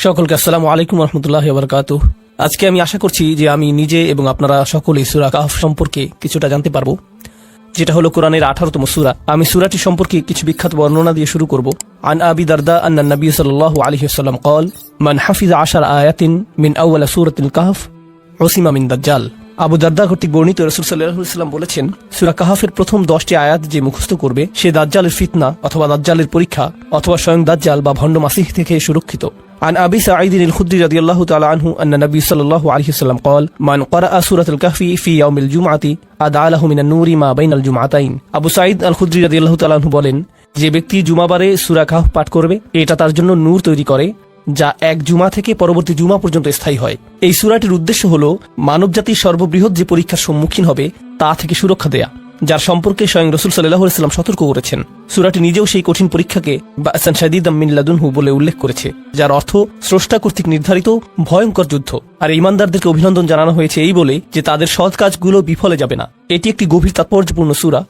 সকলকে আসসালামু আলাইকুম রহমতুল্লাহি ওয়া বারাকাতুহু। আজকে আমি আশা করছি যে আমি নিজে এবং আপনারা সকলেই সূরা কাহফ সম্পর্কে কিছুটা জানতে পারবো, যেটা হলো কোরআনের 18তম সূরা। আমি সূরাটি সম্পর্কে কিছু বিখ্যাত বর্ণনা দিয়ে শুরু করব। আন আবি দারদা আন্না নবী সাল্লাল্লাহু আলাইহি ওয়াসাল্লাম قال মান হাফিযা 10 আয়াতিন মিন আউয়াল সূরাতিল কাহফ উসিমা মিন দাজ্জাল। আবু দারদা কর্তৃক বর্ণিত রাসূল সাল্লাল্লাহু আলাইহি ওয়াসাল্লাম বলেছেন, সূরা কাহফের প্রথম 10টি আয়াত যে মুখস্থ করবে সে দাজ্জালের ফিতনা অথবা দাজ্জালের পরীক্ষা অথবা স্বয়ং দাজ্জাল বা ভণ্ড মাসিহ থেকে সুরক্ষিত। عن أبي سعيد الخدري رضي الله تعالى عنه أن النبي صلى الله عليه وسلم قال من قرأ سورة الكهف في يوم الجمعة أدعى له من النور ما بين الجمعتين। আবু সাঈদ আল খুদরি রাদিয়াল্লাহু তাআলা আনহু বলেন, যে ব্যক্তি জুমাবারে সূরা কাহফ পাঠ করবে এটা তার জন্য নূর তৈরি করে যা এক জুমা থেকে পরবর্তী জুমা পর্যন্ত স্থায়ী হয়। এই সূরাটির উদ্দেশ্য হলো মানবজাতির সর্ববৃহৎ যে পরীক্ষার সম্মুখীন হবে তা থেকে সুরক্ষা দেয়া, যার সম্পর্কে স্বয়ং রাসূল সাল্লাল্লাহু আলাইহি ওয়াসাল্লাম সতর্ক করেছেন। সূরাটি নিজেও সেই কঠিন পরীক্ষাকে বা'সান শাদীদাম মিন লাদুনহু বলে উল্লেখ করেছে, যার অর্থ স্রষ্টা কর্তৃক নির্ধারিত ভয়ঙ্কর যুদ্ধ। আর ঈমানদারদেরকে অভিনন্দন জানানো হয়েছে এই বলে যে তাদের সৎ কাজগুলো বিফলে যাবে না। এটি একটি গভীর তাৎপর্যপূর্ণ সূরা,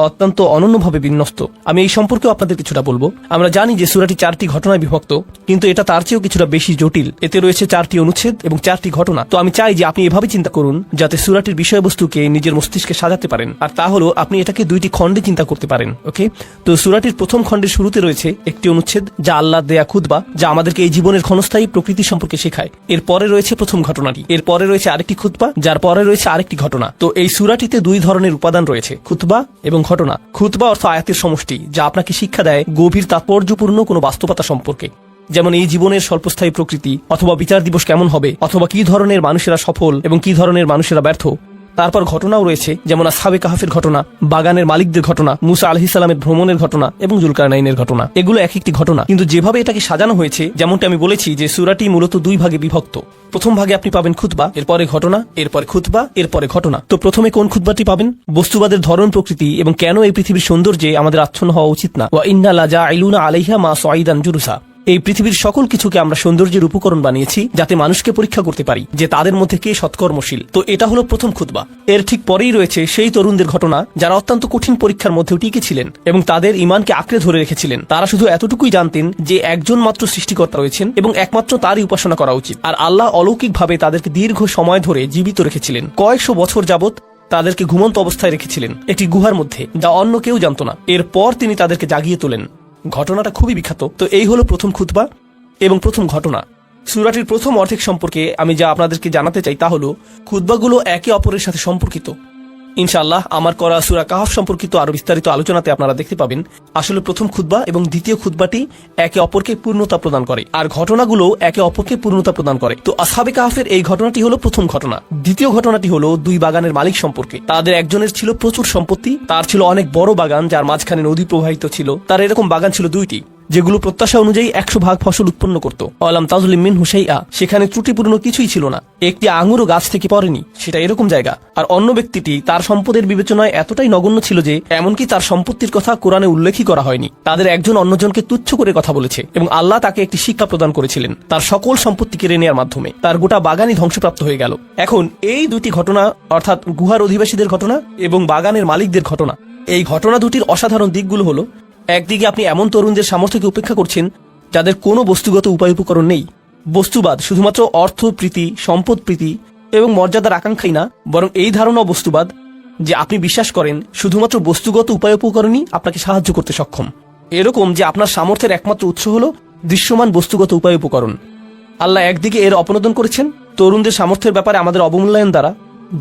অত্যন্ত অনন্যভাবে বিন্যস্ত। আমি এই সম্পর্কেও আপনাদের কিছুটা বলবো। আমরা জানি যে সূরাটি 4টি ঘটনায় বিভক্ত, কিন্তু এটা তার চেয়েও কিছুটা বেশি জটিল। এতে রয়েছে 4টি অনুচ্ছেদ এবং 4টি ঘটনা। তো আমি চাই যে আপনি এভাবে চিন্তা করুন যাতে সূরাটির বিষয়বস্তুকে নিজের মস্তিষ্কে সাজাতে পারেন। আর তা হলো আপনি এটাকে 2টি খণ্ডে চিন্তা করতে পারেন। ওকে, তো সূরাটির প্রথম খণ্ডের শুরুতে রয়েছে একটি অনুচ্ছেদ যা আল্লাহর দেয়া খুতবা, যা আমাদেরকে এই জীবনের ক্ষণস্থায়ী প্রকৃতি সম্পর্কে শেখায়। এর পরে রয়েছে প্রথম ঘটনাটি, এর পরে রয়েছে আরেকটি খুতবা, যার পরে রয়েছে আরেকটি ঘটনা। তো এই সূরাটিতে 2 ধরনের উপাদান রয়েছে, খুতবা এবং ঘটনা। খুতবা অর্থ আয়াতের সমষ্টি, যা আপনাকে শিক্ষা দেয় গভীর তাৎপর্যপূর্ণ কোনো বাস্তবতা সম্পর্কে, যেমন এই জীবনের স্বল্পস্থায়ী প্রকৃতি, অথবা বিচার দিবস কেমন হবে, অথবা কি ধরনের মানুষেরা সফল এবং কি ধরনের মানুষেরা ব্যর্থ। তারপর ঘটনাও রয়েছে, যেমন আসহাবে কাহফের ঘটনা, বাগানের মালিকদের ঘটনা, মুসা আলাইহিস সালামের ভ্রমণের ঘটনা এবং যুলকারনাইনের ঘটনা। এগুলো এক একটি ঘটনা, কিন্তু যেভাবে এটাকে সাজানো হয়েছে, যেমনটা আমি বলেছি যে সূরাটি মূলত 2 ভাগে বিভক্ত। প্রথম ভাগে আপনি পাবেন খুতবা, এরপরে ঘটনা, এরপরে খুতবা, এরপরে ঘটনা। তো প্রথমে কোন খুতবাটি পাবেন? বস্তুবাদের ধরন, প্রকৃতি এবং কেন এই পৃথিবীর সৌন্দর্যে আমাদের আচ্ছন্ন হওয়া উচিত না। ওয়া ইন্না লাজাইলুনা আলাইহা মা সাইদান জুরুসা। এই পৃথিবীর সকল কিছুকে আমরা সৌন্দর্যের উপকরণ বানিয়েছি যাতে মানুষকে পরীক্ষা করতে পারি যে তাদের মধ্যে কে সৎকর্মশীল। তো এটা হলো প্রথম খুতবা। এর ঠিক পরেই রয়েছে সেই তরুণদের ঘটনা যারা অত্যন্ত কঠিন পরীক্ষার মধ্যেও টিকে ছিলেন এবং তাদের ঈমানকে আঁকড়ে ধরে রেখেছিলেন। তারা শুধু এতটুকুই জানতেন যে একজন মাত্র সৃষ্টিকর্তা রয়েছেন এবং একমাত্র তারই উপাসনা করা উচিত। আর আল্লাহ অলৌকিকভাবে তাদেরকে দীর্ঘ সময় ধরে জীবিত রেখেছিলেন। কয়েকশো বছর যাবত তাদেরকে ঘুমন্ত অবস্থায় রেখেছিলেন একটি গুহার মধ্যে, যা অন্য কেউ জানত না। এরপর তিনি তাদেরকে জাগিয়ে তোলেন। ঘটনাটা খুবই বিখ্যাত। তো এই হলো প্রথম খুতবা এবং প্রথম ঘটনা। সূরাটির প্রথম অর্ধেক সম্পর্কে আমি যা আপনাদেরকে জানাতে চাই তা হলো খুতবাগুলো একে অপরের সাথে সম্পর্কিত। ইনশাআল্লাহ আমার করা সূরা কাহফ সম্পর্কিত আরো বিস্তারিত আলোচনাতে আপনারা দেখতে পাবেন আসলে প্রথম খুতবা এবং দ্বিতীয় খুতবাটি একে অপরকে পূর্ণতা প্রদান করে, আর ঘটনাগুলো একে অপরকে পূর্ণতা প্রদান করে। তো আসহাবে কাহফের এই ঘটনাটি হলো প্রথম ঘটনা। দ্বিতীয় ঘটনাটি হলো 2 বাগানের মালিক সম্পর্কে। তাদের একজনের ছিল প্রচুর সম্পত্তি, তার ছিল অনেক বড় বাগান যার মাঝখানে নদী প্রবাহিত ছিল। তার এরকম বাগান ছিল 2টি, যেগুলো প্রত্যাশা অনুযায়ী 100 ভাগ ফসল উৎপন্ন করত। আলাম তাজলিম মিনহু শাইআ, সেখানে ত্রুটিপূর্ণ কিছুই ছিল না, একটি আঙুরও গাছ থেকে পড়েনি, সেটা এরকম জায়গা। আর অন্য ব্যক্তিটি তার সম্পদের বিবেচনায় এতটাই নগণ্য ছিল যে এমনকি তার সম্পত্তির কথা কোরআনে উল্লেখই করা হয়নি। তাদের একজন অন্যজনকে তুচ্ছ করে কথা বলেছে এবং আল্লাহ তাকে একটি শিক্ষা প্রদান করেছিলেন তার সকল সম্পত্তি কেড়ে নেওয়ার মাধ্যমে। তার গোটা বাগানই ধ্বংসপ্রাপ্ত হয়ে গেল। এখন এই 2টি ঘটনা, অর্থাৎ গুহার অধিবাসীদের ঘটনা এবং বাগানের মালিকদের ঘটনা, এই ঘটনা দুটির অসাধারণ দিকগুলো হলো, একদিকে আপনি এমন তরুণদের সামর্থ্যকে উপেক্ষা করছেন যাদের কোনো বস্তুগত উপায় উপকরণ নেই। বস্তুবাদ শুধুমাত্র অর্থ প্রীতি, সম্পদ প্রীতি এবং মর্যাদার আকাঙ্ক্ষাই না, বরং এই ধারণা বস্তুবাদ যে আপনি বিশ্বাস করেন শুধুমাত্র বস্তুগত উপায় উপকরণই আপনাকে সাহায্য করতে সক্ষম। এরকম যে আপনার সামর্থ্যের একমাত্র উৎস হলো দৃশ্যমান বস্তুগত উপায় উপকরণ। আল্লাহ একদিকে এর অপনোদন করেছেন তরুণদের সামর্থ্যের ব্যাপারে আমাদের অবমূল্যায়ন দ্বারা।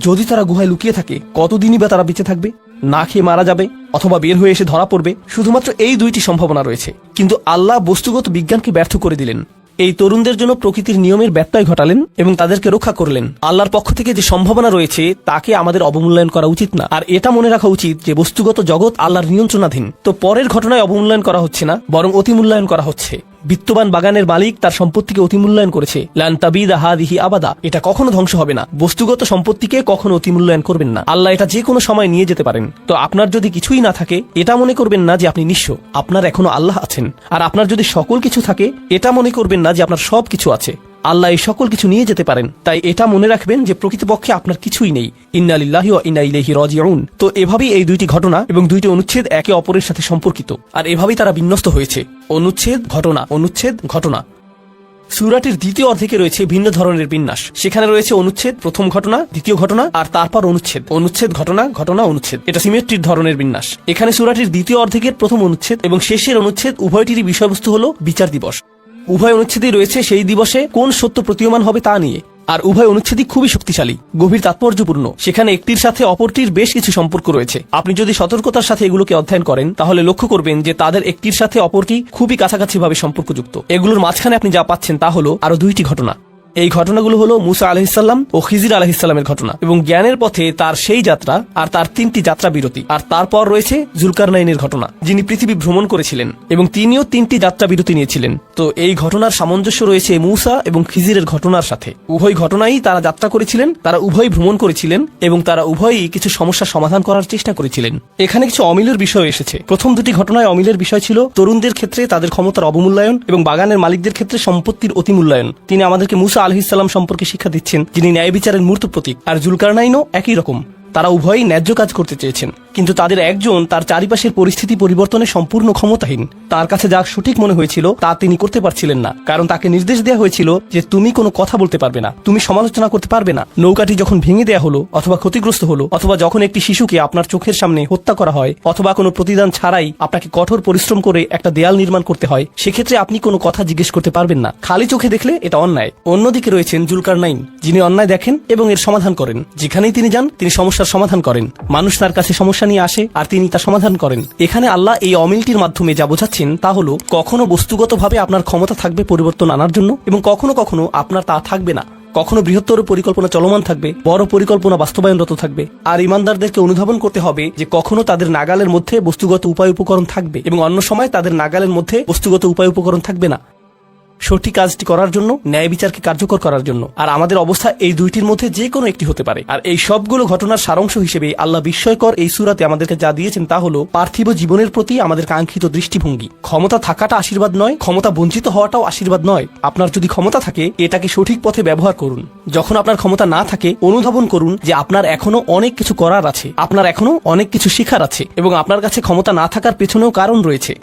যদি তারা গুহায় লুকিয়ে থাকে, কতদিনই বা তারা বেঁচে থাকবে? না খেয়ে মারা যাবে অথবা বের হয়ে এসে ধরা পড়বে। শুধুমাত্র এই 2টি সম্ভাবনা রয়েছে, কিন্তু আল্লাহ বস্তুগত বিজ্ঞানকে ব্যর্থ করে দিলেন। এই তরুণদের জন্য প্রকৃতির নিয়মের ব্যত্যয় ঘটালেন এবং তাদেরকে রক্ষা করলেন। আল্লাহর পক্ষ থেকে যে সম্ভাবনা রয়েছে তাকে আমাদের অবমূল্যায়ন করা উচিত না। আর এটা মনে রাখা উচিত যে বস্তুগত জগৎ আল্লাহর নিয়ন্ত্রণাধীন। তো পরের ঘটনায় অবমূল্যায়ন করা হচ্ছে না, বরং অতিমূল্যায়ন করা হচ্ছে। বিত্তবান বাগানের মালিক তার সম্পত্তিকে অতিমূল্যায়ন করেছে। লান তাবিদা হাদিহি আবাদা, এটা কখনো ধ্বংস হবে না। বস্তুগত সম্পত্তিকে কখনো অতিমূল্যায়ন করবেন না। আল্লাহ এটা যে কোনো সময় নিয়ে যেতে পারেন। তো আপনার যদি কিছুই না থাকে, এটা মনে করবেন না যে আপনি নিঃস্ব, আপনার এখনো আল্লাহ আছেন। আর আপনার যদি সকল কিছু থাকে, এটা মনে করবেন না যে আপনার সব কিছু আছে। আল্লাহ এই সকল কিছু নিয়ে যেতে পারেন। তাই এটা মনে রাখবেন যে প্রকৃতপক্ষে আপনার কিছুই নেই। ইন্না লিল্লাহি ওয়া ইন্না ইলাইহি রাজিউন। তো এভাবেই এই 2টি ঘটনা এবং 2টি অনুচ্ছেদ একে অপরের সাথে সম্পর্কিত, আর এভাবেই তারা বিন্যস্ত হয়েছে। অনুচ্ছেদ ঘটনা, অনুচ্ছেদ ঘটনা। সূরাটির দ্বিতীয় অর্ধেকে রয়েছে ভিন্ন ধরনের বিন্যাস। সেখানে রয়েছে অনুচ্ছেদ, প্রথম ঘটনা, দ্বিতীয় ঘটনা, আর তারপর অনুচ্ছেদ, অনুচ্ছেদ, ঘটনা, ঘটনা, অনুচ্ছেদ। এটা সিমেট্রির ধরনের বিন্যাস। এখানে সূরাটির দ্বিতীয় অর্ধেকের প্রথম অনুচ্ছেদ এবং শেষের অনুচ্ছেদ উভয়টিরই বিষয়বস্তু হলো বিচার দিবস। উভয় অনুচ্ছেদই রয়েছে সেই দিবসে কোন সত্য প্রতীয়মান হবে তা নিয়ে, আর উভয় অনুচ্ছেদই খুবই শক্তিশালী, গভীর তাৎপর্যপূর্ণ। সেখানে একটির সাথে অপরটির বেশ কিছু সম্পর্ক রয়েছে। আপনি যদি সতর্কতার সাথে এগুলোকে অধ্যয়ন করেন তাহলে লক্ষ্য করবেন যে তাদের একটির সাথে অপরটি খুবই কাছাকাছি ভাবে সম্পর্কযুক্ত। এগুলোর মাঝখানে আপনি যা পাচ্ছেন তা হলো আরো দুইটি ঘটনা। এই ঘটনাগুলো হলো মুসা আলাইহিসসালাম ও খিজির আলাইহিসসালামের ঘটনা এবং জ্ঞানের পথে তার সেই যাত্রা আর তার 3টি যাত্রা বিরতি। আর তারপর রয়েছে জুলকারনাইনের ঘটনা, যিনি পৃথিবী ভ্রমণ করেছিলেন এবং তিনিও 3টি যাত্রা বিরতি নিয়েছিলেন। তো এই ঘটনার সামঞ্জস্য রয়েছে মুসা এবং খিজিরের ঘটনার সাথে। উভয় ঘটনাই তারা যাত্রা করেছিলেন, তারা উভয়ই ভ্রমণ করেছিলেন এবং তারা উভয়ই কিছু সমস্যার সমাধান করার চেষ্টা করেছিলেন। এখানে কিছু অমিলের বিষয় এসেছে। প্রথম দুটি ঘটনায় অমিলের বিষয় ছিল তরুণদের ক্ষেত্রে তাদের ক্ষমতার অবমূল্যায়ন এবং বাগানের মালিকদের ক্ষেত্রে সম্পত্তির অতিমূল্যায়ন। তিনি আমাদেরকে মুসা আলাইহিস সালাম সম্পর্কে শিক্ষা দিচ্ছেন, যিনি ন্যায় বিচারের মূর্ত প্রতীক। আর জুলকারনাইনও একই রকম, তারা উভয়ই ন্যায্য কাজ করতে চেয়েছেন, কিন্তু তাদের একজন তার চারিপাশের পরিস্থিতি পরিবর্তনে সম্পূর্ণ ক্ষমতাহীন। তার কাছে যা সঠিক মনে হয়েছিল তা তিনি করতে পারছিলেন না, কারণ তাকে নির্দেশ দেওয়া হয়েছিল যে তুমি কোনো কথা বলতে পারবে না, তুমি সমালোচনা করতে পারবে না। নৌকাটি যখন ভেঙে দেয়া হলো অথবা ক্ষতিগ্রস্ত হলো, অথবা যখন একটি শিশুকে আপনার চোখের সামনে হত্যা করা হয়, অথবা কোনো প্রতিদান ছাড়াই আপনাকে কঠোর পরিশ্রম করে একটা দেয়াল নির্মাণ করতে হয়, সেক্ষেত্রে আপনি কোনো কথা জিজ্ঞেস করতে পারবেন না। খালি চোখে দেখলে এটা অন্যায়। অন্যদিকে রয়েছেন জুলকারনাইন, যিনি অন্যায় দেখেন এবং এর সমাধান করেন। যেখানেই তিনি যান তিনি সমস্যার সমাধান করেন। মানুষ তার কাছে সমস্যা নিয়ে আসে আর তিনি তা সমাধান করেন। এখানে আল্লাহ এই অমিলটির মাধ্যমে যা বোঝাচ্ছেন তা হলো, কখনো বস্তুগতভাবে আপনার ক্ষমতা থাকবে পরিবর্তন আনার জন্য এবং কখনো কখনো আপনার তা থাকবে না। কখনো বৃহত্তর পরিকল্পনা চলমান থাকবে, বড় পরিকল্পনা বাস্তবায়নরত থাকবে। আর ইমানদারদেরকে অনুধাবন করতে হবে যে কখনো তাদের নাগালের মধ্যে বস্তুগত উপায় উপকরণ থাকবে এবং অন্য সময় তাদের নাগালের মধ্যে বস্তুগত উপায় উপকরণ থাকবে না, সঠিক কাজটি করার জন্য, ন্যায় বিচারকে কার্যকর করার জন্য। আর আমাদের অবস্থা এই দুইটির মধ্যে যে কোনো একটি হতে পারে। আর এই সবগুলো ঘটনার সারাংশ হিসেবে আল্লাহ বিস্ময়কর এই সূরাতে আমাদেরকে যা দিয়েছেন তা হলো পার্থিব জীবনের প্রতি আমাদের কাঙ্ক্ষিত দৃষ্টিভঙ্গি। ক্ষমতা থাকাটা আশীর্বাদ নয়, ক্ষমতা বঞ্চিত হওয়াটাও আশীর্বাদ নয়। আপনার যদি ক্ষমতা থাকে এটাকে সঠিক পথে ব্যবহার করুন। যখন আপনার ক্ষমতা না থাকে অনুধাবন করুন যে আপনার এখনো অনেক কিছু করার আছে, আপনার এখনো অনেক কিছু শেখার আছে এবং আপনার কাছে ক্ষমতা না থাকার পেছনেও কারণ রয়েছে।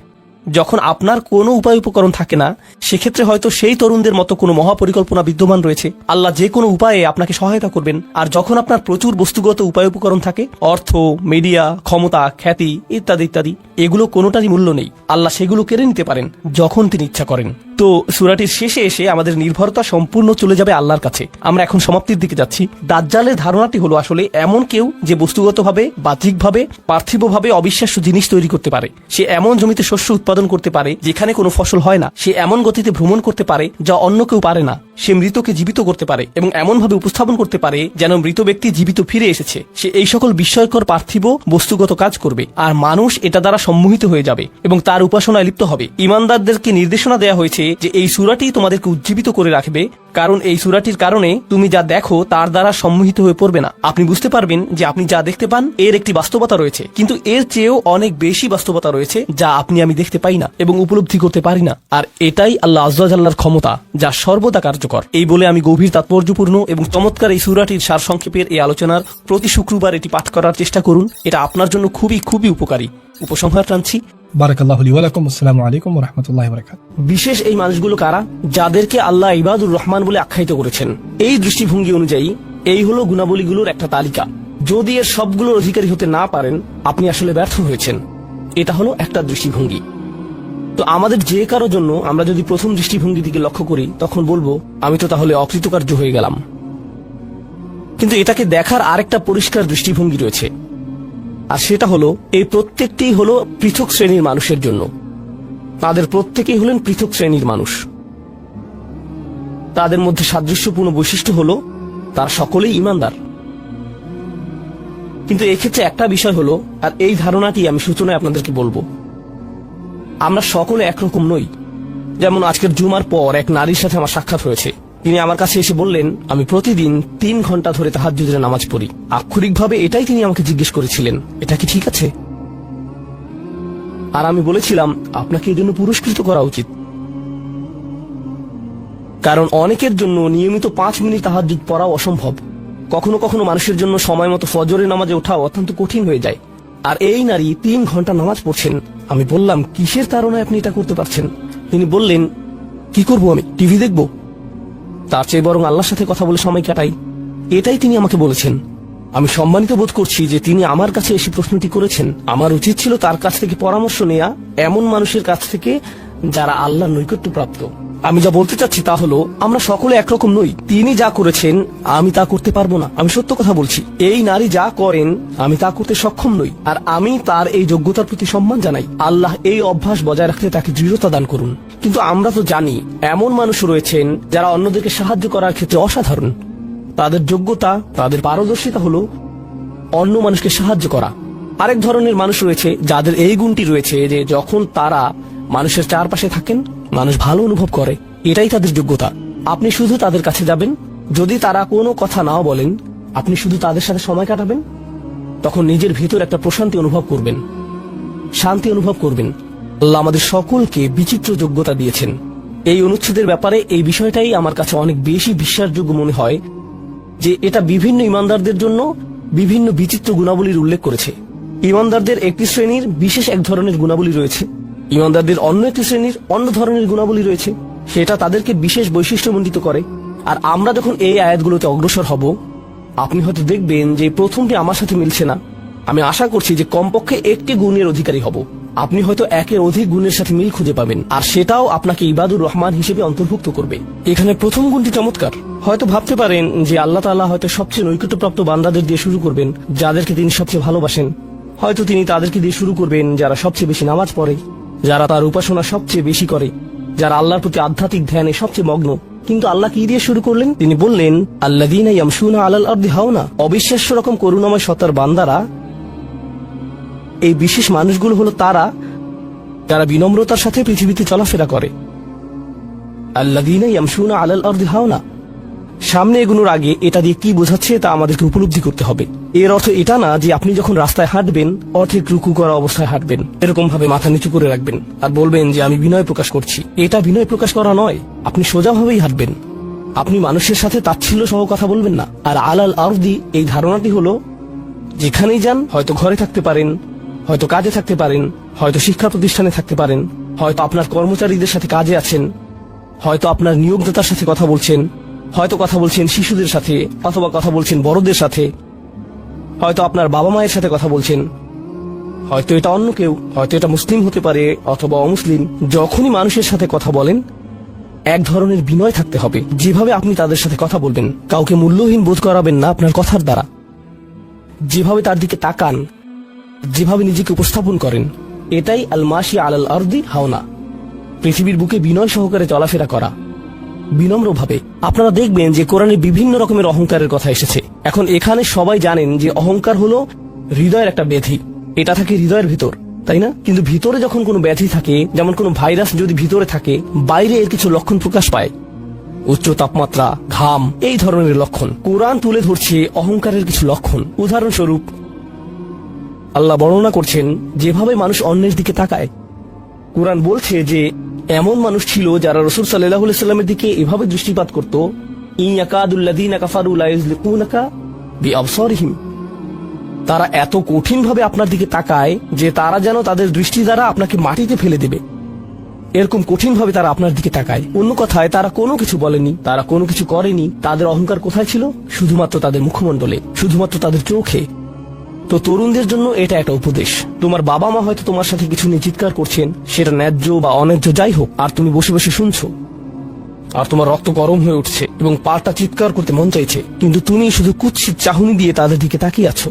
যখন আপনার কোনো উপায় উপকরণ থাকে না, সেক্ষেত্রে হয়তো সেই তরুণদের মতো কোনো মহাপরিকল্পনা বিদ্যমান রয়েছে। আল্লাহ যে কোনো উপায়ে আপনাকে সহায়তা করবেন। আর যখন আপনার প্রচুর বস্তুগত উপায় উপকরণ থাকে, অর্থ, মিডিয়া, ক্ষমতা, খ্যাতি ইত্যাদি ইত্যাদি, এগুলো কোনোটারই মূল্য নেই। আল্লাহ সেগুলো কেড়ে নিতে পারেন যখন তিনি ইচ্ছা করেন। তো সূরাটির শেষে এসে আমাদের নির্ভরতা সম্পূর্ণ চলে যাবে আল্লাহর কাছে। আমরা এখন সমাপ্তির দিকে যাচ্ছি। দাজ্জালের ধারণাটি হলো আসলে এমন কেউ যে বস্তুগতভাবে, বাহ্যিকভাবে, পার্থিবভাবে অবিশ্বাস্য জিনিস তৈরি করতে পারে। সে এমন জমিতে শস্য উৎপাদন করতে পারে যেখানে কোনো ফসল হয় না। সে এমন গতিতে ভ্রমণ করতে পারে যা অন্য কেউ পারে না। সে মৃতকে জীবিত করতে পারে এবং এমনভাবে উপস্থাপন করতে পারে যেন মৃত ব্যক্তি জীবিত ফিরে এসেছে। সে এই সকল বিস্ময়কর পার্থিব বস্তুগত কাজ করবে আর মানুষ এটা দ্বারা সম্মোহিত হয়ে যাবে এবং তার উপাসনায় লিপ্ত হবে। ইমানদারদেরকে নির্দেশনা দেওয়া হয়েছে যে এই সূরাটি তোমাদেরকে উজ্জীবিত করে রাখবে, কারণ এই সূরাটির কারণে তুমি যা দেখো তার দ্বারা সম্মোহিত হয়ে পড়বে না। আপনি বুঝতে পারবেন যে আপনি যা দেখতে পান এর একটি বাস্তবতা রয়েছে, কিন্তু এর চেয়েও অনেক বেশি বাস্তবতা রয়েছে যা আপনি আমি দেখতে পাই না এবং উপলব্ধি করতে পারি না। আর এটাই আল্লাহ আযজা ওয়া জাল্লার ক্ষমতা, যা সর্বদা কার্যকর। এই বলে আমি গভীর তাৎপর্যপূর্ণ এবং চমৎকার এই সূরাটির সারসংক্ষেপের এই আলোচনার প্রতি শুক্রবার এটি পাঠ করার চেষ্টা করুন। এটা আপনার জন্য খুবই খুবই উপকারী। উপসংহার টানছি। বারাকাল্লাহু লি ওয়া লাকুম। আসসালামু আলাইকুম ওয়া রাহমাতুল্লাহি ওয়া বারাকাতুহু। বিশেষ এই মানুষগুলো কারা? যাদেরকে আল্লাহ ইবাদুর রহমান বলে আখ্যায়িত করেছেন। এই দৃষ্টিভঙ্গি অনুযায়ী এই হলো গুণাবলীগুলোর একটা তালিকা। যদি এর সবগুলোর অধিকারী হতে না পারেন আপনি আসলে ব্যর্থ হয়েছেন। এটা হলো একটা দৃষ্টিভঙ্গি। তো আমাদের যে কারো জন্য আমরা যদি প্রথম দৃষ্টিভঙ্গি দিকে লক্ষ্য করি তখন বলবো আমি তো তাহলে অকৃতকার্য হয়ে গেলাম। কিন্তু এটাকে দেখার আরেকটা পরিষ্কার দৃষ্টিভঙ্গি রয়েছে, আর সেটা হলো এই প্রত্যেকটি হলো পৃথক শ্রেণীর মানুষের জন্য। তাদের প্রত্যেকেই হলেন পৃথক শ্রেণীর মানুষ। তাদের মধ্যে সাদৃশ্যপূর্ণ বৈশিষ্ট্য হলো তারা সকলেই ঈমানদার। কিন্তু এক্ষেত্রে একটা বিষয় হলো, আর এই ধারণাটি আমি সূচনায় আপনাদেরকে বলবো, আমরা সকলে একরকম নই। যেমন আজকের জুমার পর এক নারীর সাথে আমার সাক্ষাৎ হয়েছে। তিনি আমার কাছে এসে বললেন আমি প্রতিদিন 3 ঘন্টা ধরে তাহাজ্জুদের নামাজ পড়ি। আক্ষরিকভাবে এটাই তিনি আমাকে জিজ্ঞেস করেছিলেন, এটা কি ঠিক আছে? আর আমি বলেছিলাম আপনাকে এই জন্য পুরস্কৃত করা উচিত, কারণ অনেকের জন্য নিয়মিত 5 মিনিট তাহাজ্জুদ পড়াও অসম্ভব। কখনো কখনো মানুষের জন্য সময় মতো ফজরের নামাজে ওঠাও অত্যন্ত কঠিন হয়ে যায়। আর এই নারী 3 ঘন্টা নামাজ পড়ছেন। আমি বললাম কিসের তাড়নায় আপনি এটা করতে পারছেন? তিনি বললেন কি করব, আমি টিভি দেখবো? তার চেয়ে বরং আল্লাহর সাথে কথা বলে সময় কাটাই। এটাই তিনি আমাকে বলেছেন। আমি সম্মানিত বোধ করছি যে তিনি আমার কাছে এসে প্রশ্নটি করেছেন। আমার উচিত ছিল তার কাছ থেকে পরামর্শ নেয়া, এমন মানুষের কাছ থেকে যারা আল্লাহর নৈকট্য প্রাপ্ত। আমি যা বলতে চাচ্ছি তা হলো, আমরা সকলে একরকম নই। তিনি যা করেছেন আমি তা করতে পারবো না। আমি সত্য কথা বলছি, এই নারী যা করেন আমি তা করতে সক্ষম নই, আর আমি তার এই যোগ্যতার প্রতি সম্মান জানাই। আল্লাহ এই অভ্যাস বজায় রাখতে তাকে দৃঢ়তা দান করুন। কিন্তু আমরা তো জানি এমন মানুষ রয়েছেন যারা অন্যদেরকে সাহায্য করার ক্ষেত্রে অসাধারণ। তাদের যোগ্যতা, তাদের পারদর্শিতা হলো অন্য মানুষকে সাহায্য করা। আরেক ধরনের মানুষ রয়েছে যাদের এই গুণটি রয়েছে যে যখন তারা মানুষের চারপাশে থাকেন মানুষ ভালো অনুভব করে। এটাই তাদের যোগ্যতা। আপনি শুধু তাদের কাছে যাবেন, যদি তারা কোনো কথা নাও বলেন, আপনি শুধু তাদের সাথে সময় কাটাবেন, তখন নিজের ভিতর একটা প্রশান্তি অনুভব করবেন, শান্তি অনুভব করবেন। আল্লাহ আমাদের সকলকে বিচিত্র যোগ্যতা দিয়েছেন। এই অনুচ্ছেদের ব্যাপারে এই বিষয়টাই আমার কাছে অনেক বেশি বিশ্বাসযোগ্য মনে হয় যে এটা বিভিন্ন ইমানদারদের জন্য বিভিন্ন বিচিত্র গুণাবলীর উল্লেখ করেছে। ইমানদারদের একটি শ্রেণীর বিশেষ এক ধরনের গুণাবলী রয়েছে, ইমানদারদের অন্য একটি শ্রেণীর অন্য ধরনের গুণাবলী রয়েছে, সেটা তাদেরকে বিশেষ বৈশিষ্ট্যমণ্ডিত করে। আর আমরা যখন এই আয়াতগুলোতে অগ্রসর হব, আপনি হয়তো দেখবেন যে প্রথমটি আমার সাথে মিলছে না। আমি আশা করছি যে কমপক্ষে একটি গুণের অধিকারী হব। আপনি হয়তো একের অধিক গুণের সাথে মিল খুঁজে পাবেন, আর সেটাও আপনাকে ইবাদুর রহমান হিসেবে অন্তর্ভুক্ত করবে। এখানে প্রথম গুণটি চমৎকার। হয়তো ভাবতে পারেন যে আল্লাহ তাআলা হয়তো সবচেয়ে নৈকট্যপ্রাপ্ত বান্দাদের দিয়ে শুরু করবেন, যাদেরকে তিনি সবচেয়ে ভালোবাসেন। হয়তো তিনি তাদেরকে দিয়ে শুরু করবেন যারা সবচেয়ে বেশি নামাজ পড়ে, যারা তার উপাসনা সবচেয়ে বেশি করে, যারা আল্লাহর প্রতি আধ্যাত্মিক ধ্যানে সবচেয়ে মগ্ন। কিন্তু আল্লাহ কি দিয়ে শুরু করলেন? তিনি বললেন, আল্লাযীনা ইয়ামশুনা আলাল আরদি হাওনা। অবিশ্বাস্য রকম করুণাময় সত্তার বান্দারা, এই বিশেষ মানুষগুলো হলো তারা যারা বিনম্রতার সাথে পৃথিবীতে চলাফেরা করে। আল্লাযীনা ইয়ামশুনা আলাল আরদি হাওনা। সামনে এগোনোর আগে এটা দিয়ে কি বোঝাচ্ছে তা আমাদেরকে উপলব্ধি করতে হবে। এর অর্থ এটা না যে আপনি যখন রাস্তায় হাঁটবেন অর্ধেক রুকু করা অবস্থায় হাঁটবেন, এরকম ভাবে মাথা নিচু করে রাখবেন আর বলবেন যে আমি বিনয় প্রকাশ করছি। এটা বিনয় প্রকাশ করা নয়। আপনি সোজাভাবেই হাঁটবেন। আপনি মানুষের সাথে তাচ্ছিল্য সহ কথা বলবেন না। আর আলাল আরদি, এই ধারণাটি হলো যেখানেই যান, হয়তো ঘরে থাকতে পারেন, হয়তো কাজে থাকতে পারেন, হয়তো শিক্ষা প্রতিষ্ঠানে থাকতে পারেন, হয়তো আপনার কর্মচারীদের সাথে কাজে আছেন, হয়তো আপনার নিয়োগদাতার সাথে কথা বলছেন, হয়তো কথা বলছেন শিশুদের সাথে, অথবা কথা বলছেন বড়দের সাথে, হয়তো আপনার বাবা মায়ের সাথে কথা বলছেন, হয়তো এটা অন্য কেউ, হয়তো এটা মুসলিম হতে পারে অথবা অমুসলিম। যখনই মানুষের সাথে কথা বলেন এক ধরনের বিনয় থাকতে হবে। যেভাবে আপনি তাদের সাথে কথা বলবেন, কাউকে মূল্যহীন বোধ করাবেন না আপনার কথার দ্বারা। যেভাবে তার দিকে তাকান, যেভাবে নিজেকে উপস্থাপন করেন, এটাই আল মাশি আলাল আরদি হাওনা। পৃথিবীর বুকে বিনয় সহকারে চলাফেরা করা, বিনম্রভাবে। আপনারা দেখবেন যে কোরআনে বিভিন্ন রকমের অহংকারের কথা এসেছে। এখন এখানে সবাই জানেন যে অহংকার হলো হৃদয়ের একটা ব্যাধি। এটা থাকে হৃদয়ের ভিতর, তাই না? কিন্তু ভিতরে যখন কোনো ব্যাধি থাকে, যেমন কোনো ভাইরাস যদি ভিতরে থাকে, বাইরে এর কিছু লক্ষণ প্রকাশ পায়, উচ্চ তাপমাত্রা, ঘাম, এই ধরনের লক্ষণ। কোরআন তুলে ধরছে অহংকারের কিছু লক্ষণ। উদাহরণস্বরূপ আল্লাহ বর্ণনা করছেন যেভাবে মানুষ অন্যের দিকে তাকায়। কোরআন বলছে যে এমন মানুষ ছিল যারা রাসূল সাল্লাল্লাহু আলাইহি সাল্লামের দিকে এভাবে দৃষ্টিপাত করত, ইয়াকাদুল্লাযীনা কাফারু লা ইযলিকুনাকা বিআবসারিহিম। তারা এত কঠিন ভাবে আপনার দিকে তাকায় যে তারা যেন তাদের দৃষ্টি দ্বারা আপনাকে মাটিতে ফেলে দেবে। এরকম কঠিন ভাবে তারা আপনার দিকে তাকায়। অন্য কথায়, তারা কোনো কিছু বলেনি, তারা কোনো কিছু করেনি। তাদের অহংকার কোথায় ছিল? শুধুমাত্র তাদের মুখমণ্ডলে, শুধুমাত্র তাদের চোখে। তো তরুণদের জন্য এটা একটা উপদেশ। তোমার বাবা মা হয়তো তোমার সাথে কিছু নিয়ে চিৎকার করছেন, সেটা ন্যায্য বা অন্যায্য যাই হোক, আর তুমি বসে বসে শুনছো, আর তোমার রক্ত গরম হয়ে উঠছে এবং পাটা চিৎকার করতে মন চাইছে, কিন্তু তুমি শুধু কুৎসিত চাহনি দিয়ে তাদের দিকে তাকিয়ে আছো।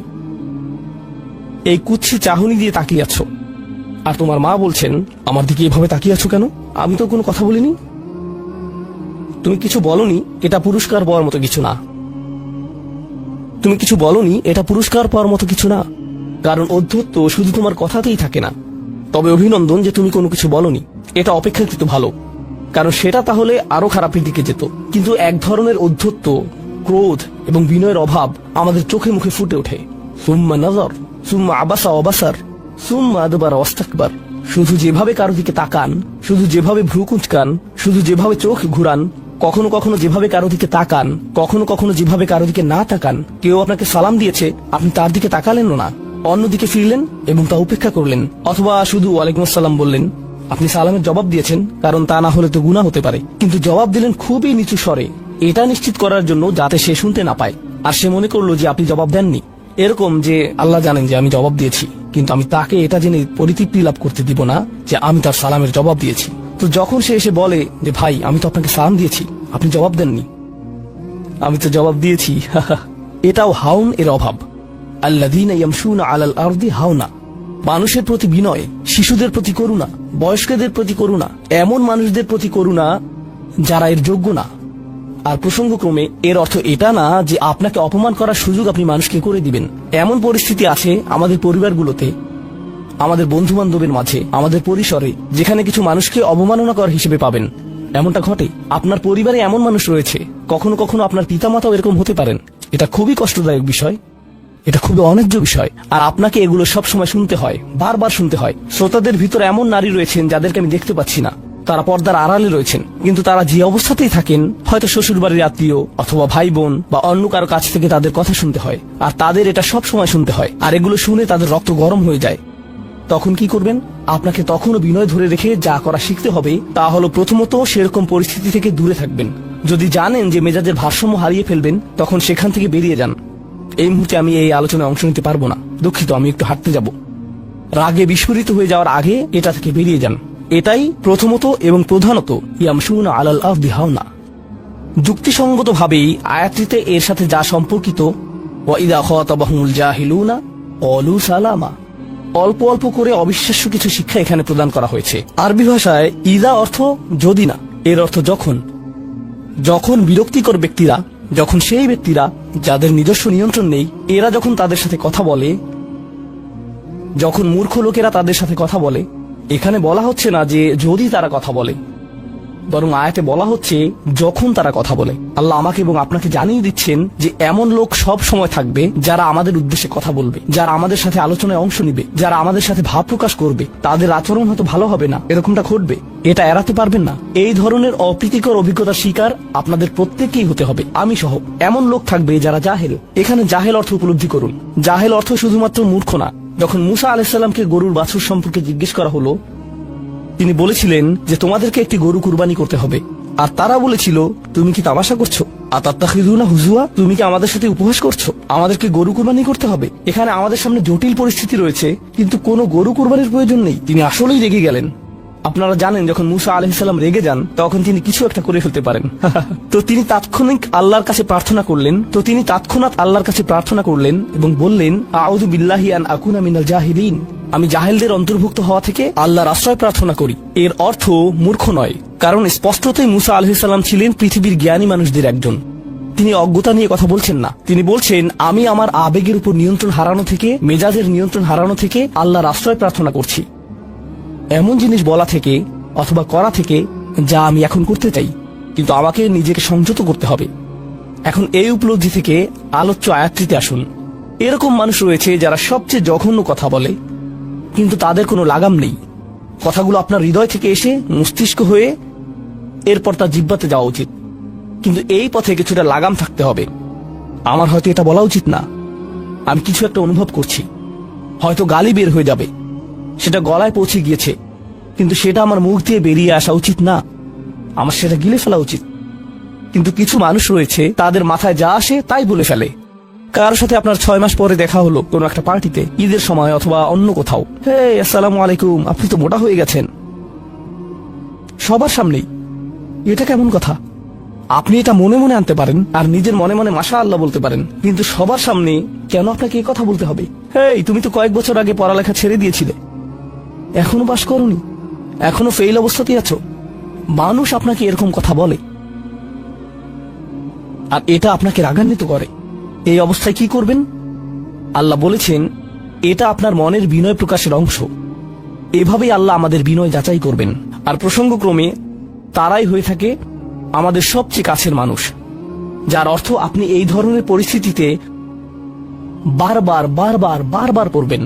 এই কুৎসিত চাহনি দিয়ে তাকিয়ে আছো, আর তোমার মা বলছেন, আমার দিকে এভাবে তাকিয়ে আছো কেন? আমি তো কোনো কথা বলিনি। তুমি কিছু বলনি, এটা পুরস্কার পাওয়ার মতো কিছু না। তুমি কিছু বলনি, এটা পুরস্কার পাওয়ার মতো কিছু না। কারণ অধ্যত্ত শুধু তোমার কথাতেই থাকে না। তবে অভিনন্দন যে তুমি কোনো কিছু বলনি, এটা অপেক্ষাকৃত ভালো, কারণ সেটা তাহলে আরো খারাপের দিকে যেত। কিন্তু এক ধরনের অধ্যত্ত, ক্রোধ এবং বিনয়ের অভাব আমাদের চোখে মুখে ফুটে ওঠে। সুম্মা নজর, সুম্মা আবাসা অবাসার, সুম্মা আদবার ওয়াস্তাকবার। শুধু যেভাবে কারো দিকে তাকান, শুধু যেভাবে ভ্রু কুঁচকান, শুধু যেভাবে চোখ ঘুরান, কখনো কখনো যেভাবে কারো দিকে তাকান, কখনো কখনো যেভাবে কারো দিকে না তাকান। কেউ আপনাকে সালাম দিয়েছে, আপনি তার দিকে তাকালেন না, অন্যদিকে ফিরলেন এবং তা উপেক্ষা করলেন, অথবা শুধু ওয়ালাইকুম আসসালাম বললেন। আপনি সালামের জবাব দিয়েছেন, কারণ তা না হলে তো গুনাহ হতে পারে, কিন্তু জবাব দিলেন খুবই নিচু স্বরে, এটা নিশ্চিত করার জন্য যাতে সে শুনতে না পায়। আর সে মনে করলো যে আপনি জবাব দেননি, এরকম যে আল্লাহ জানেন যে আমি জবাব দিয়েছি, কিন্তু আমি তাকে এটা জেনে পরিতৃপ্তি লাভ করতে দিব না যে আমি তার সালামের জবাব দিয়েছি। তো যখন সে এসে বলে যে ভাই আমি তো আপনাকে সালাম দিয়েছি, আপনি জবাব দেননি, আমি তো জবাব দিয়েছি, এটাও হাউন এর অভাব। আল্লাযীনা ইয়ামশুনা আলাল আরদি হাওনা, মানুষের প্রতি বিনয়, শিশুদের প্রতি করুণা, বয়স্কদের প্রতি করুণা, এমন মানুষদের প্রতি করুণা যারা এর যোগ্য না। আর প্রসঙ্গক্রমে এর অর্থ এটা না যে আপনাকে অপমান করার সুযোগ আপনি মানুষকে করে দিবেন। এমন পরিস্থিতি আছে আমাদের পরিবারগুলোতে, আমাদের বন্ধু বান্ধবের মাঝে, আমাদের পরিসরে, যেখানে কিছু মানুষকে অবমাননা করার হিসেবে পাবেন। এমনটা ঘটে। আপনার পরিবারে এমন মানুষ রয়েছে, কখনো কখনো আপনার পিতামাতাও এরকম হতে পারেন। এটা খুবই কষ্টদায়ক বিষয়, এটা খুবই অন্যায্য বিষয়। আর আপনাকে এগুলো সব সময় শুনতে হয়, বারবার শুনতে হয়। শ্রোতাদের ভিতরে এমন নারী রয়েছেন যাদেরকে আমি দেখতে পাচ্ছি না, তারা পর্দার আড়ালে রয়েছেন, কিন্তু তারা যে অবস্থাতেই থাকেন, হয়তো শ্বশুর বাড়ির আত্মীয় অথবা ভাই বোন বা অন্য কারো কাছ থেকে তাদের কথা শুনতে হয়, আর তাদের এটা সব সময় শুনতে হয়, আর এগুলো শুনে তাদের রক্ত গরম হয়ে যায়। তখন কি করবেন? আপনাকে তখনও বিনয় ধরে রেখে যা করা শিখতে হবে তা হলো প্রথমত সেরকম পরিস্থিতি থেকে দূরে থাকবেন। যদি জানেন যে মেজাজের ভারসাম্য হারিয়ে ফেলবেন, তখন সেখান থেকে বেরিয়ে যান। এই মুহূর্তে আমি এই আলোচনায় অংশ নিতে পারবো না, দুঃখিত, আমি একটু হাঁটতে যাব। রাগে বিস্ফোরিত হয়ে যাওয়ার আগে এটা থেকে বেরিয়ে যান। এটাই প্রথমত এবং প্রধানত ইয়ামশুনা আলাল আরদি হাওনা। যুক্তিসঙ্গতভাবেই আয়াতটিতে এর সাথে যা সম্পর্কিত, ওয়া ইযা খাতাবাহুমুল জাহিলুনা ক্বালু সালামা, অল্প অল্প করে অবিশ্বাস্য কিছু শিক্ষা এখানে প্রদান করা হয়েছে। আরবি ভাষায় ইদা অর্থ যদি না, এর অর্থ যখন। যখন বিরক্তিকর ব্যক্তিরা, যখন সেই ব্যক্তিরা যাদের নিজস্ব নিয়ন্ত্রণ নেই, এরা যখন তাদের সাথে কথা বলে, যখন মূর্খ লোকেরা তাদের সাথে কথা বলে, এখানে বলা হচ্ছে না যে যদি তারা কথা বলে, বরং আয়াতে বলা হচ্ছে যখন তারা কথা বলে। আল্লাহ আমাকে এবং আপনাকে জানিয়ে দিচ্ছেন যে এমন লোক সব সময় থাকবে যারা আমাদের উদ্দেশ্যে কথা বলবে, যারা আমাদের সাথে আলোচনায় অংশ নিবে, যারা আমাদের সাথে ভাব প্রকাশ করবে। তাদের আচরণ হয়তো ভালো হবে না, এরকমটা ঘটবে, এটা এড়াতে পারবেন না। এই ধরনের অপ্রীতিকর অভিজ্ঞতার শিকার আপনাদের প্রত্যেককেই হতে হবে, আমি সহ। এমন লোক থাকবে যারা জাহেল। এখানে জাহেল অর্থ উপলব্ধি করুন। জাহেল অর্থ শুধুমাত্র মূর্খ না। যখন মুসা আলাইহিস সালামকে গরুর বাছুর সম্পর্কে জিজ্ঞেস করা হলো, তিনি বলেছিলেন যে তোমাদেরকে একটি গরু কুরবানি করতে হবে। আর তারা বলেছিল তুমি কি তামাশা করছো? আতাত্তাখিযুনা হুজুয়া, তুমি কি আমাদের সাথে উপহাস করছো? আমাদেরকে গরু কুরবানি করতে হবে? এখানে আমাদের সামনে জটিল পরিস্থিতি রয়েছে, কিন্তু কোনো গরু কুরবানির প্রয়োজন নেই। তিনি আসলেই রেগে গেলেন। আপনারা জানেন যখন মুসা আলাইহিস সালাম রেগে যান, তখন তিনি কিছু একটা করে ফেলতে পারেন। তো তিনি তৎক্ষণাৎ আল্লাহর কাছে প্রার্থনা করলেন এবং বললেন, আউযু বিল্লাহি আন আকুনা মিনাল জাহিলিন, আমি জাহেলদের অন্তর্ভুক্ত হওয়া থেকে আল্লাহর আশ্রয় প্রার্থনা করি। এর অর্থ মূর্খ নয়, কারণ স্পষ্টতই মুসা আলাইহিস সালাম ছিলেন পৃথিবীর জ্ঞানী মানুষদের একজন। তিনি অজ্ঞতা নিয়ে কথা বলছেন না। তিনি বলছেন আমি আমার আবেগের উপর নিয়ন্ত্রণ হারানো থেকে, মেজাজের নিয়ন্ত্রণ হারানো থেকে আল্লাহর আশ্রয় প্রার্থনা করছি। এমন জিনিস বলা থেকে অথবা করা থেকে যা আমি এখন করতে চাই, কিন্তু আমাকে নিজেকে সংযত করতে হবে। এখন এই উপলব্ধি থেকে আলোচ্য আয়াতটিতে আসুন। এরকম মানুষ রয়েছে যারা সবচেয়ে জঘন্য কথা বলে, কিন্তু তাদের কোনো লাগাম নেই। কথাগুলো আপনার হৃদয় থেকে এসে মস্তিষ্ক হয়ে এরপর তার জিহ্বাতে যাওয়া উচিত, কিন্তু এই পথে কিছুটা লাগাম থাকতে হবে। আমার হয়তো এটা বলা উচিত না, আমি কিছু একটা অনুভব করছি, হয়তো গালি বের হয়ে যাবে, সেটা গলায় পৌঁছে গিয়েছে, কিন্তু সেটা আমার মুখ দিয়ে বেরিয়ে আসা উচিত না, আমার সেটা গিলে ফেলা উচিত। কিন্তু কিছু মানুষ রয়েছে তাদের মাথায় যা আসে তাই বলে ফেলে। কারোর সাথে আপনার 6 মাস পরে দেখা হলো কোনো একটা পার্টিতে, ঈদের সময় অথবা অন্য কোথাও, হে আসসালামু আলাইকুম, আপনি তো মোটা হয়ে গেছেন, সবার সামনেই। এটা কেমন কথা? আপনি এটা মনে মনে আনতে পারেন আর নিজের মনে মনে মাশাআল্লাহ বলতে পারেন, কিন্তু সবার সামনে কেন আপনাকে এই কথা বলতে হবে? হেই, তুমি তো কয়েক বছর আগে পড়ালেখা ছেড়ে দিয়েছিলে, এখনো পাস করনি, এখনো ফেল অবস্থাতেই আছো। মানুষ আপনাকে এরকম কথা বলে আর এটা আপনাকে রাগান্বিত করে। এই অবস্থায় কি করবেন? আল্লাহ বলেছেন এটা আপনার মনের বিনয় প্রকাশের অংশ। এভাবেই আল্লাহ আমাদের বিনয় যাচাই করবেন। আর প্রসঙ্গক্রমে তারাই হয়ে থাকে আমাদের সবচেয়ে কাছের মানুষ, যার অর্থ আপনি এই ধরনের পরিস্থিতিতে বারবার বারবার বারবার পড়বেন।